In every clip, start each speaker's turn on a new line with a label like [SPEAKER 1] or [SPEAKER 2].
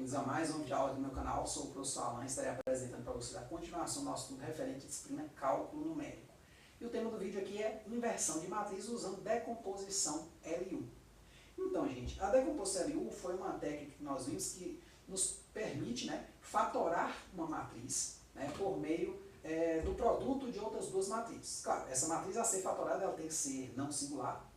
[SPEAKER 1] bem-vindos a mais um vídeo de aula do meu canal. Sou o professor Alan e estarei apresentando para vocês a continuação do nosso estudo referente à disciplina Cálculo Numérico. E o tema do vídeo aqui é inversão de matriz usando decomposição LU. Então, gente, a decomposição LU foi uma técnica que nós vimos que nos permite, fatorar uma matriz, por meio do produto de outras duas matrizes. Claro, essa matriz a ser fatorada ela tem que ser não singular,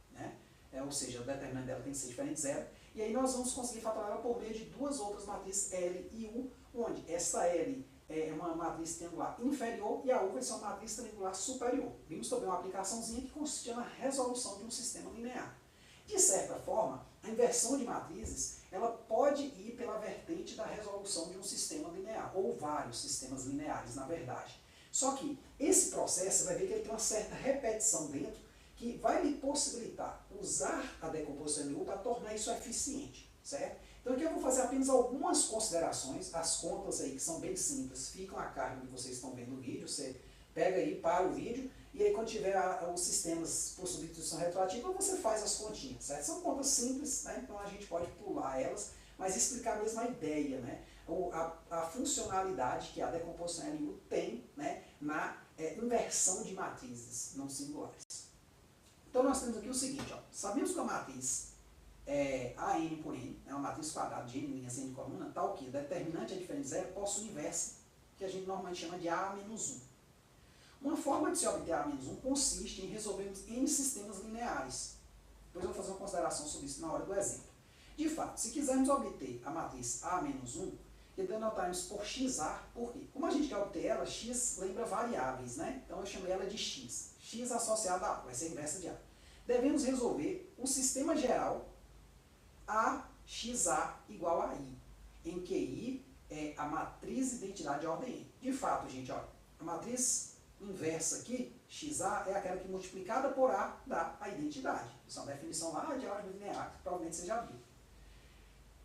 [SPEAKER 1] ou seja, o determinante dela tem que ser diferente de zero. E aí nós vamos conseguir fatorar ela por meio de duas outras matrizes L e U, onde essa L é uma matriz triangular inferior e a U vai ser uma matriz triangular superior. Vimos também uma aplicaçãozinha que consistia na resolução de um sistema linear. De certa forma, a inversão de matrizes ela pode ir pela vertente da resolução de um sistema linear, ou vários sistemas lineares, na verdade. Só que esse processo, você vai ver que ele tem uma certa repetição dentro, que vai lhe possibilitar usar a decomposição LU para tornar isso eficiente, certo? Então aqui eu vou fazer apenas algumas considerações, as contas aí que são bem simples, ficam a cargo que vocês estão vendo no vídeo, você pega aí, para o vídeo, e aí quando tiver os sistemas por substituição retroativa, você faz as continhas, certo? São contas simples, então a gente pode pular elas, mas explicar mesmo a ideia, a funcionalidade que a decomposição LU tem na inversão de matrizes não singulares. Então nós temos aqui o seguinte, sabemos que a matriz AN por N, uma matriz quadrada de N linhas N coluna, tal que determinante é diferente de zero, possui inversa, que a gente normalmente chama de A menos 1. Uma forma de se obter A menos 1 consiste em resolvermos N sistemas lineares. Depois eu vou fazer uma consideração sobre isso na hora do exemplo. De fato, se quisermos obter a matriz A menos 1, e denotarmos por XA, por quê? Como a gente quer obter ela, X lembra variáveis, Então eu chamei ela de X. X associado a A, vai ser a inversa de A. Devemos resolver o sistema geral AXA igual a I, em que I é a matriz identidade de ordem N. De fato, gente, a matriz inversa aqui, XA, é aquela que multiplicada por A dá a identidade. Isso é uma definição lá de álgebra linear, que provavelmente você já viu.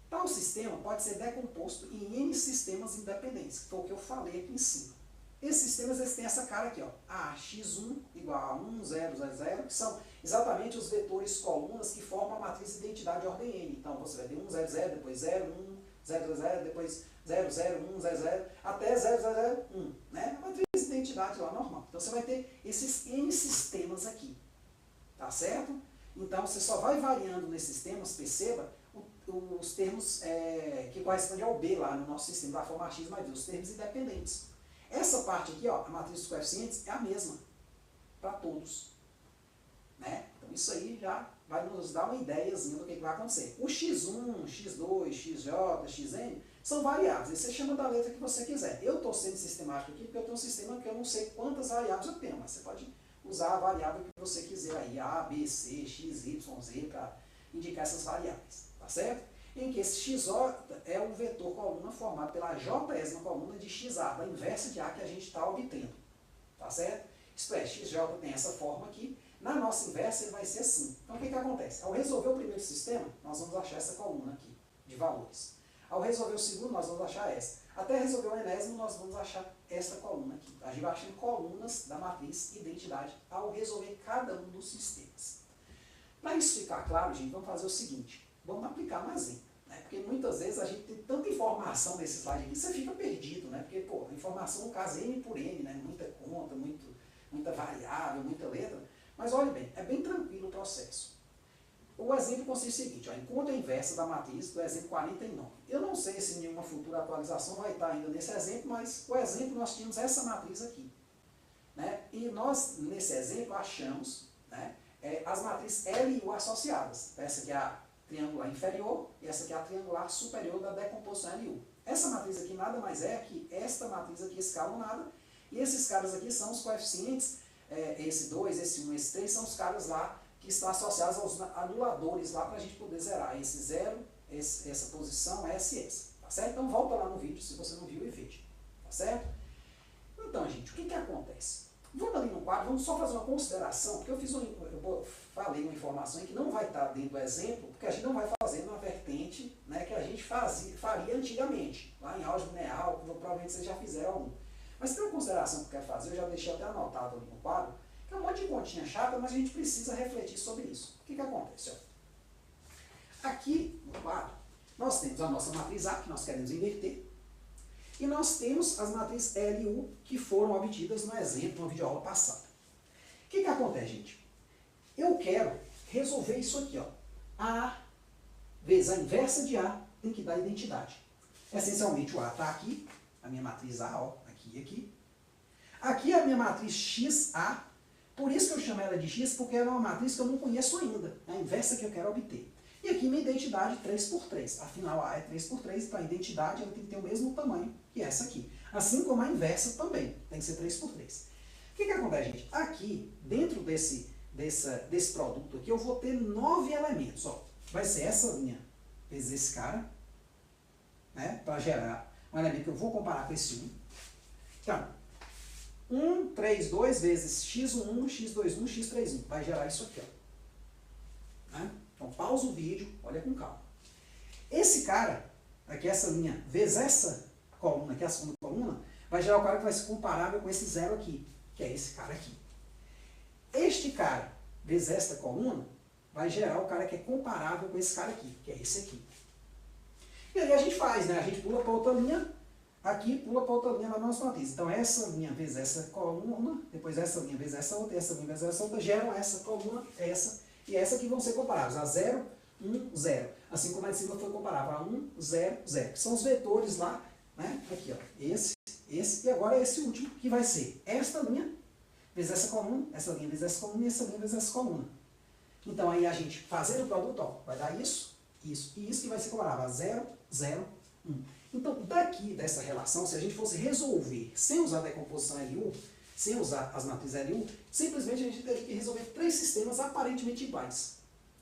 [SPEAKER 1] Tal sistema pode ser decomposto em N sistemas independentes, que foi o que eu falei aqui em cima. Esses sistemas eles têm essa cara aqui, AX1 igual a 1, 0, 0, 0, que são exatamente os vetores colunas que formam a matriz identidade de ordem N. Então você vai ter 1, 0, 0, depois 0, 1, 0, 0, depois 0, 0, 1, 0, 0, até 0, 0, 0, 1. A matriz identidade lá normal. Então você vai ter esses N sistemas aqui. Tá certo? Então você só vai variando nesses termos, perceba, os termos que correspondem ao B lá no nosso sistema da forma X mais B, os termos independentes. Essa parte aqui, a matriz dos coeficientes, é a mesma para todos. Então isso aí já vai nos dar uma ideiazinha do que vai acontecer. O x1, x2, xj, xn são variáveis. Aí você chama da letra que você quiser. Eu estou sendo sistemático aqui porque eu tenho um sistema que eu não sei quantas variáveis eu tenho, mas você pode usar a variável que você quiser aí, A, B, C, X, Y, Z, para indicar essas variáveis. Tá certo? Em que esse XJ é o vetor coluna formado pela jésima coluna de XA, da inversa de A que a gente está obtendo. Tá certo? Isto é, XJ tem essa forma aqui, na nossa inversa ele vai ser assim. Então o que acontece? Ao resolver o primeiro sistema, nós vamos achar essa coluna aqui, de valores. Ao resolver o segundo, nós vamos achar essa. Até resolver o enésimo, nós vamos achar essa coluna aqui. A gente vai achando colunas da matriz identidade ao resolver cada um dos sistemas. Para isso ficar claro, gente, vamos fazer o seguinte. Vamos aplicar um exemplo, porque muitas vezes a gente tem tanta informação nesse slide aqui, você fica perdido, porque a informação no caso é N por N, muita conta, muita variável, muita letra, mas olhe bem, é bem tranquilo o processo. O exemplo consiste no seguinte, encontre a inversa da matriz do exemplo 49. Eu não sei se nenhuma futura atualização vai estar ainda nesse exemplo, mas o exemplo nós tínhamos essa matriz aqui. E nós, nesse exemplo, achamos as matrizes L e U associadas. Essa aqui é a triangular inferior e essa aqui é a triangular superior da decomposição LU. Essa matriz aqui nada mais é que esta matriz aqui escalonada, e esses caras aqui são os coeficientes, esse 2, esse 1, esse 3, são os caras lá que estão associados aos anuladores lá para a gente poder zerar esse 0, essa posição, essa e essa. Tá certo? Então volta lá no vídeo se você não viu e veja. Tá certo? Então, gente, o que acontece? Vamos ali no quadro, vamos só fazer uma consideração, porque eu falei uma informação que não vai estar dentro do exemplo, porque a gente não vai fazer uma vertente que a gente faria antigamente, lá em álgebra linear, provavelmente vocês já fizeram algum. Mas tem uma consideração que eu quero fazer, eu já deixei até anotado ali no quadro, que é um monte de continha chata, mas a gente precisa refletir sobre isso. O que acontece? Aqui no quadro, nós temos a nossa matriz A, que nós queremos inverter, e nós temos as matrizes L e U, que foram obtidas no exemplo, na videoaula passada. O que acontece, gente? Eu quero resolver isso aqui, ó. A vezes a inversa de A tem que dar identidade. Essencialmente o A está aqui, a minha matriz A, ó, aqui e aqui. Aqui é a minha matriz XA, por isso que eu chamo ela de X, porque ela é uma matriz que eu não conheço ainda, é a inversa que eu quero obter. E aqui minha identidade 3×3, afinal A é 3×3, então a identidade ela tem que ter o mesmo tamanho que essa aqui. Assim como a inversa também, tem que ser 3×3. O que acontece, gente? Aqui, dentro desse produto aqui, eu vou ter 9 elementos. Ó. Vai ser essa linha vezes esse cara, né, para gerar um elemento que eu vou comparar com esse 1. Então, 1, 3, 2 vezes x11, x21, x31. Vai gerar isso aqui. Ó. Né? Então, pausa o vídeo, olha com calma. Esse cara, aqui essa linha, vezes essa coluna, que é a segunda coluna, vai gerar o cara que vai ser comparável com esse zero aqui, que é esse cara aqui. Este cara, vezes esta coluna, vai gerar o cara que é comparável com esse cara aqui, que é esse aqui. E aí a gente faz, né? A gente pula para outra linha, aqui pula para outra linha na nossa matriz. Então essa linha vezes essa coluna, depois essa linha vezes essa outra, essa linha vezes essa outra, geram essa coluna, essa e essa que vão ser comparáveis a 0, 1, 0. Assim como a de cima foi comparável a 1, 0, 0. Que são os vetores lá, né? Aqui, ó. Esse e agora esse último, que vai ser esta linha vezes essa coluna, essa linha vezes essa coluna e essa linha vezes essa coluna. Então aí a gente fazendo o produto, ó, vai dar isso, isso e isso que vai ser comparável a 0, 0, 1. Então daqui dessa relação, se a gente fosse resolver sem usar a decomposição LU, sem usar as matrizes LU, simplesmente a gente teria que resolver 3 sistemas aparentemente iguais.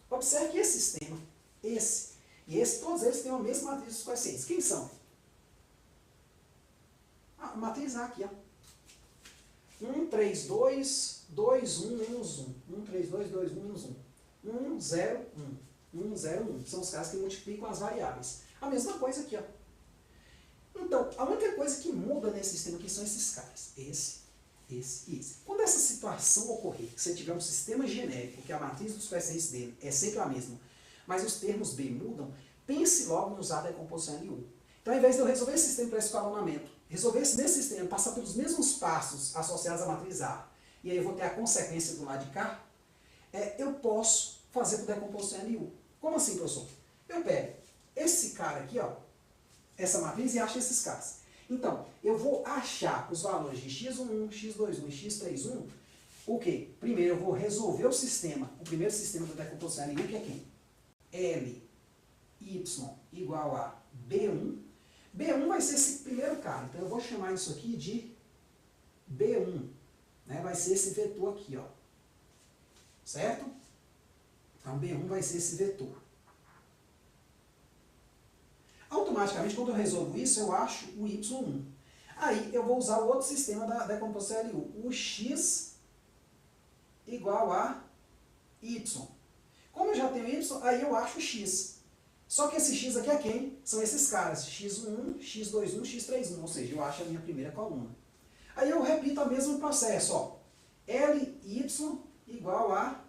[SPEAKER 1] Observe que esse sistema, esse e esse, todos eles têm a mesma matriz dos coeficientes. Quem são? A matriz A aqui, ó. 1, 3, 2, 2, 1, menos 1. 1, 3, 2, 2, 1, menos 1. 1, 0, 1. 1, 0, 1. São os caras que multiplicam as variáveis. A mesma coisa aqui, ó. Então, a única coisa que muda nesse sistema aqui são esses caras. Esse e esse. Quando essa situação ocorrer, que você tiver um sistema genérico, que a matriz dos coeficientes dele é sempre a mesma, mas os termos B mudam, pense logo em usar a decomposição LU. Então, ao invés de eu resolver esse sistema para escalonamento, resolver esse nesse sistema, passar pelos mesmos passos associados à matriz A, e aí eu vou ter a consequência do lado de cá, eu posso fazer por decomposição LU. Como assim, professor? Eu pego esse cara aqui, ó, essa matriz, e acho esses caras. Então, eu vou achar os valores de x11, x21 e x31, o quê? Primeiro eu vou resolver o sistema, o primeiro sistema da decomposição LU, que é quem? L, Y igual a B1. B1 vai ser esse primeiro cara, então eu vou chamar isso aqui de B1. Né? Vai ser esse vetor aqui, ó. Certo? Então, B1 vai ser esse vetor. Automaticamente, quando eu resolvo isso, eu acho o Y1. Aí, eu vou usar o outro sistema da decomposição LU. O X igual a Y. Como eu já tenho Y, aí eu acho o X. Só que esse X aqui é quem? São esses caras. X1, X21, X31. Ou seja, eu acho a minha primeira coluna. Aí eu repito o mesmo processo. Ó. LY igual a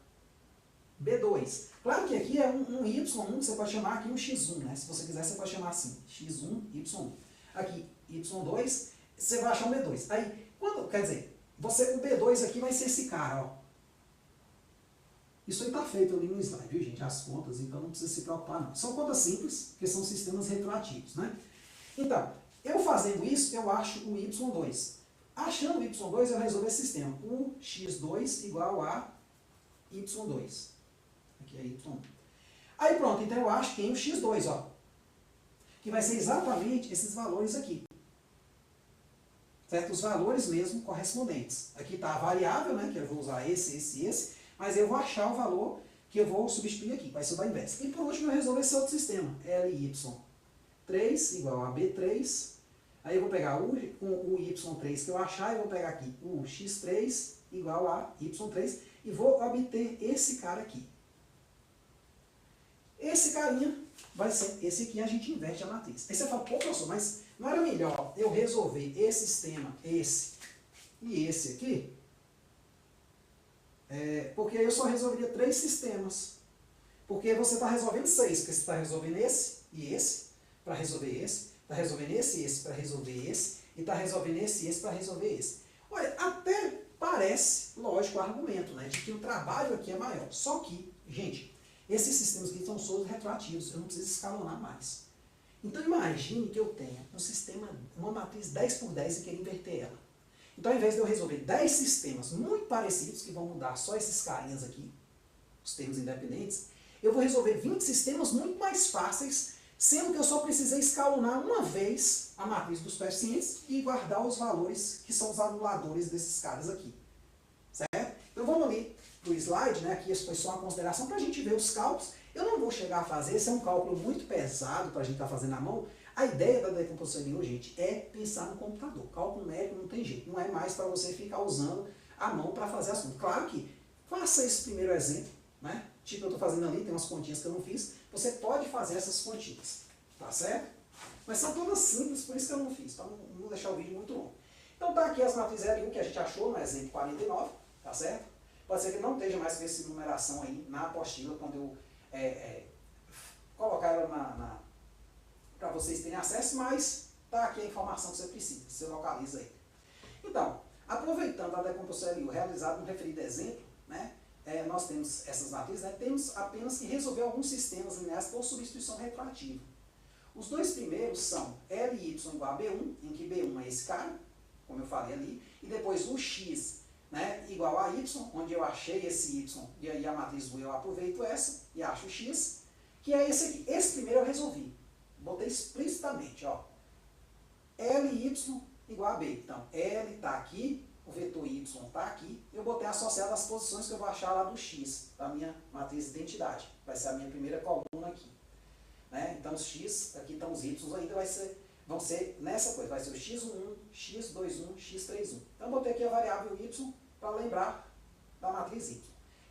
[SPEAKER 1] B2. Claro que aqui é um Y1, você pode chamar aqui um X1, né? Se você quiser, você pode chamar assim, X1, Y1. Aqui, Y2, você vai achar um B2. Aí, quer dizer, o B2 aqui vai ser esse cara, ó. Isso aí está feito ali no slide, viu, gente? As contas, então não precisa se preocupar, não. São contas simples, porque são sistemas retroativos, né? Então, eu fazendo isso, eu acho o Y2. Achando o Y2, eu resolvo esse sistema. O X2 igual a Y2. Aqui é Y1. Aí pronto, então eu acho quem? O X2, ó. Que vai ser exatamente esses valores aqui. Certo? Os valores mesmo correspondentes. Aqui está a variável, né? Que eu vou usar esse. Mas eu vou achar o valor que eu vou substituir aqui. Vai ser o da inversa. E por último eu resolver esse outro sistema. LY3 igual a B3. Aí eu vou pegar o Y3 que eu achar, e vou pegar aqui o X3 igual a Y3 e vou obter esse cara aqui. Esse carinha vai ser esse aqui, a gente inverte a matriz. Aí você fala, pô, professor, mas não era melhor eu resolver esse sistema, esse e esse aqui? Porque aí eu só resolveria 3 sistemas. Porque você está resolvendo 6, porque você está resolvendo esse e esse. resolver esse, está resolvendo esse para resolver esse, e está resolvendo esse para resolver esse. Olha, até parece lógico o argumento, né, de que o trabalho aqui é maior. Só que, gente, esses sistemas aqui são todos retroativos, eu não preciso escalonar mais. Então imagine que eu tenha um sistema, uma matriz 10 por 10 e queira inverter ela. Então ao invés de eu resolver 10 sistemas muito parecidos, que vão mudar só esses carinhas aqui, os termos independentes, eu vou resolver 20 sistemas muito mais fáceis, sendo que eu só precisei escalonar uma vez a matriz dos coeficientes e guardar os valores que são os anuladores desses caras aqui. Certo? Então vamos ali para o slide, né? Aqui isso foi só uma consideração para a gente ver os cálculos. Eu não vou chegar a fazer, esse é um cálculo muito pesado para a gente estar fazendo na mão. A ideia da decomposição linear, gente, é pensar no computador. Cálculo numérico não tem jeito, não é mais para você ficar usando a mão para fazer assunto. Claro que faça esse primeiro exemplo, né? Tipo eu estou fazendo ali, tem umas continhas que eu não fiz. Você pode fazer essas continhas, tá certo? Mas são todas simples, por isso que eu não fiz, para não deixar o vídeo muito longo. Então tá aqui as matrizes L1 que a gente achou no exemplo 49, tá certo? Pode ser que não esteja mais com essa numeração aí na apostila, quando eu colocar ela para vocês terem acesso, mas tá aqui a informação que você precisa, você localiza aí. Então, aproveitando a decomposição L1 realizada no referido exemplo, né, nós temos essas matrizes, né, temos apenas que resolver alguns sistemas lineares por substituição retroativa. Os dois primeiros são L e Y igual a B1, em que B1 é esse cara, como eu falei ali, e depois o X, né, igual a Y, onde eu achei esse Y, e aí a matriz U eu aproveito essa e acho o X, que é esse aqui. Esse primeiro eu resolvi, botei explicitamente, ó, L e Y igual a B. Então, L está aqui, o vetor Y está aqui, eu botei associado às posições que eu vou achar lá do X, da minha matriz de identidade. Vai ser a minha primeira coluna aqui. Né? Então, os X, aqui estão os Y ainda, vão ser nessa coisa, vai ser o X11, X21, X31. Então, eu botei aqui a variável Y para lembrar da matriz Y.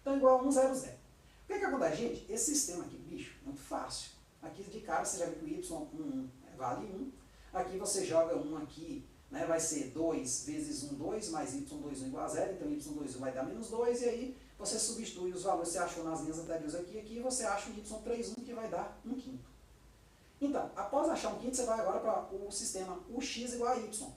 [SPEAKER 1] Então, igual a 1, 0, 0. O que acontece, gente? Esse sistema aqui, bicho, muito fácil. Aqui de cara você já viu que o Y1 vale 1. Aqui você joga 1 aqui, né, vai ser 2 vezes 1, 2, mais Y21 igual a 0. Então, Y21 vai dar menos 2. E aí, você substitui os valores que você achou nas linhas anteriores aqui, e você acha o Y31 que vai dar 1/5. Então, após achar 1/5, você vai agora para o sistema UX igual a Y,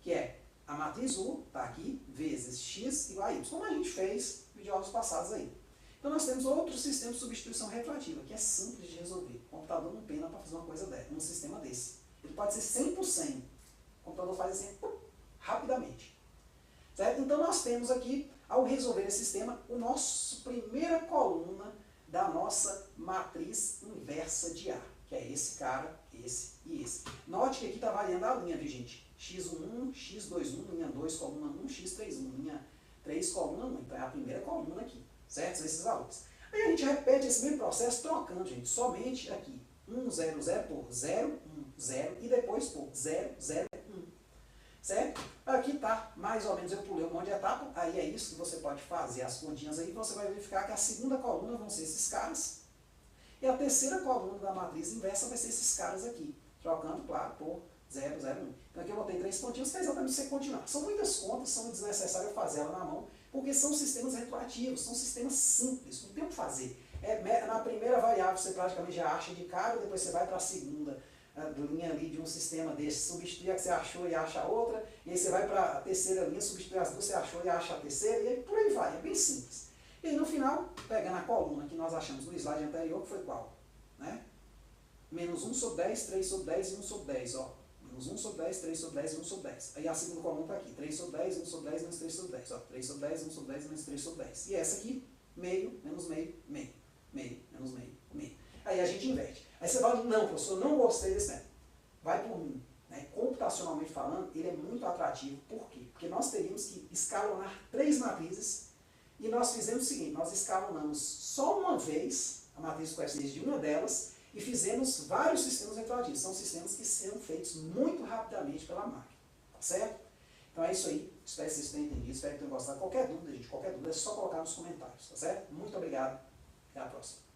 [SPEAKER 1] que é a matriz U, está aqui, vezes X igual a Y, como a gente fez nos vídeos passados aí. Então, nós temos outro sistema de substituição retroativa, que é simples de resolver. O computador não pena para fazer uma coisa dessa, um sistema desse. Ele pode ser 100%. O computador faz assim, rapidamente. Certo? Então, nós temos aqui, ao resolver esse sistema, a nossa primeira coluna da nossa matriz inversa de A, que é esse cara, esse e esse. Note que aqui está variando a linha, viu, gente? X11, X21, linha 2, coluna 1, X31, linha 3, coluna 1. Então, é a primeira coluna aqui, certo? São esses valores. Aí a gente repete esse mesmo processo trocando, gente, somente aqui. 1, 0, 0 por 0, 1, 0 e depois por 0, 0, 1. Certo? Aqui está, mais ou menos, eu pulei um monte de etapa, aí é isso que você pode fazer as continhas aí, você vai verificar que a segunda coluna vão ser esses caras, e a terceira coluna da matriz inversa vai ser esses caras aqui, trocando, claro, por 0, 0, 1. Então aqui eu botei 3 pontinhos, que é exatamente você continuar. São muitas contas, são desnecessárias fazer ela na mão, porque são sistemas retroativos, são sistemas simples, não tem o que fazer. Na primeira variável você praticamente já acha de cara, depois você vai para a segunda linha ali de um sistema desse, substitui a que você achou e acha a outra, e aí você vai para a terceira linha, substitui as duas que você achou e acha a terceira, e aí por aí vai, é bem simples. E aí no final, pegando a coluna que nós achamos no slide anterior, que foi qual? Né? Menos 1 sobre 10, 3 sobre 10 e 1 sobre 10, ó. Menos 1 sobre 10, 3 sobre 10 e 1 sobre 10. Aí a segunda coluna está aqui, 3 sobre 10, 1 sobre 10, menos 3 sobre 10, ó. 3 sobre 10, 1 sobre 10, menos 3 sobre 10. E essa aqui, meio, menos meio, meio. Meio, menos meio, meio. Aí a gente inverte. Aí você fala, não, professor, não gostei desse método. Vai por mim. Né? Computacionalmente falando, ele é muito atrativo. Por quê? Porque nós teríamos que escalonar 3 matrizes e nós fizemos o seguinte, nós escalonamos só uma vez a matriz coeficiente de uma delas e fizemos vários sistemas retroativos. São sistemas que serão feitos muito rapidamente pela máquina. Tá certo? Então é isso aí. Espero que vocês tenham entendido. Espero que tenham gostado. Qualquer dúvida, gente, qualquer dúvida, é só colocar nos comentários. Tá certo? Muito obrigado. Até a próxima.